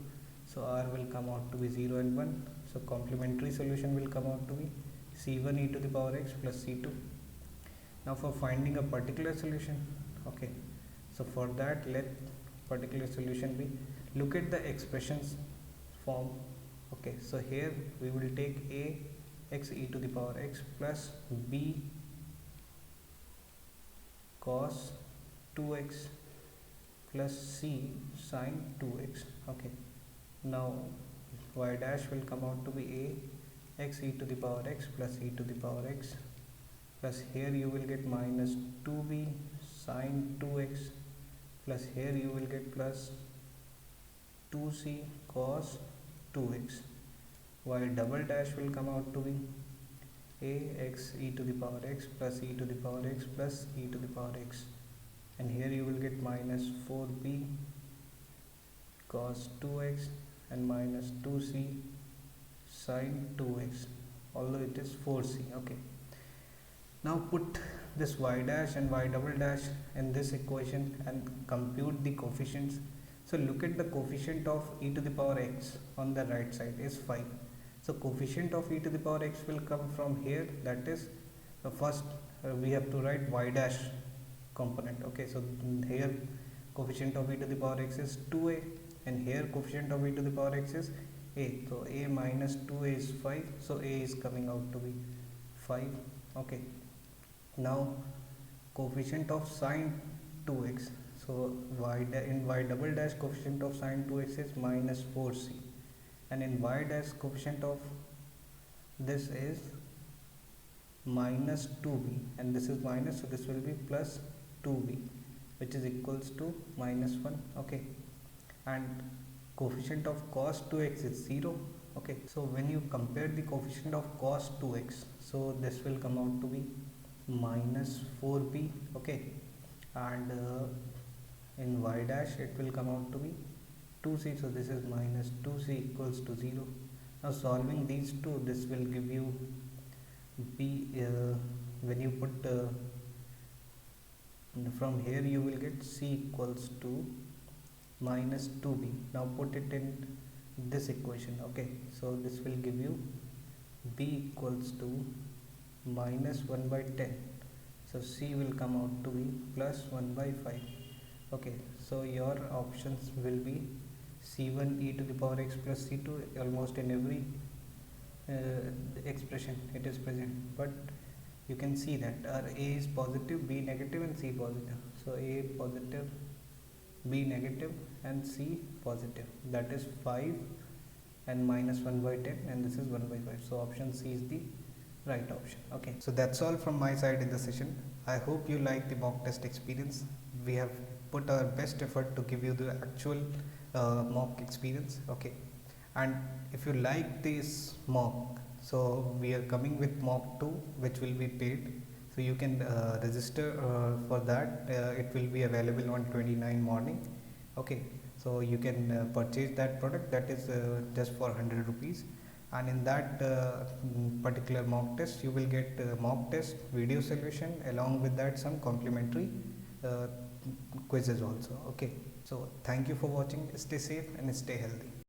So r will come out to be 0 and 1. So complementary solution will come out to be c1 e to the power x plus c2. Now for finding a particular solution, okay, so for that let particular solution be, look at the expressions form, okay. So here we will take a x e to the power x plus b cos 2x plus c sin 2x, okay. Now y dash will come out to be a x e to the power x plus e to the power x, plus here you will get minus 2b sin 2x, plus here you will get plus 2c cos 2x. While double dash will come out to be a x e to the power x plus e to the power x plus e to the power x, and here you will get minus 4b cos 2x and minus 2c sin 2x, although it is 4c, okay. Now put this y dash and y double dash in this equation and compute the coefficients. So look at the coefficient of e to the power x on the right side is 5. So coefficient of e to the power x will come from here, that is first we have to write y dash component, okay. So here coefficient of e to the power x is 2a, and here coefficient of e to the power x is a, so a minus 2a is 5, so a is coming out to be 5, okay. Now coefficient of sin 2x, so in y double dash coefficient of sin 2x is minus 4c, and in y dash coefficient of this is minus 2b, and this is minus, so this will be plus 2b, which is equals to minus 1, okay. And coefficient of cos 2x is 0, okay. So when you compare the coefficient of cos 2x, so this will come out to be minus 4b, okay, and in y dash it will come out to be 2c, so this is minus 2c equals to 0. Now solving these two, this will give you b, when you put from here you will get c equals to minus 2b. Now put it in this equation, okay. So this will give you b equals to minus 1 by 10, so c will come out to be plus 1 by 5, okay. So your options will be c1 e to the power x plus c2, almost in every expression it is present, but you can see that our A is positive, B negative and C positive. So A positive, B negative and C positive, that is 5 and minus 1 by 10, and this is 1 by 5. So option C is the right option. Okay, so that's all from my side in the session. I hope you like the mock test experience. We have put our best effort to give you the actual mock experience. Okay, and if you like this mock, so we are coming with mock 2 which will be paid, so you can register for that. It will be available on 29 morning. Okay, so you can purchase that product, that is just for 100 rupees, and in that particular mock test you will get mock test video solution, along with that some complimentary uh, quizzes also. Okay, so thank you for watching. Stay safe and stay healthy.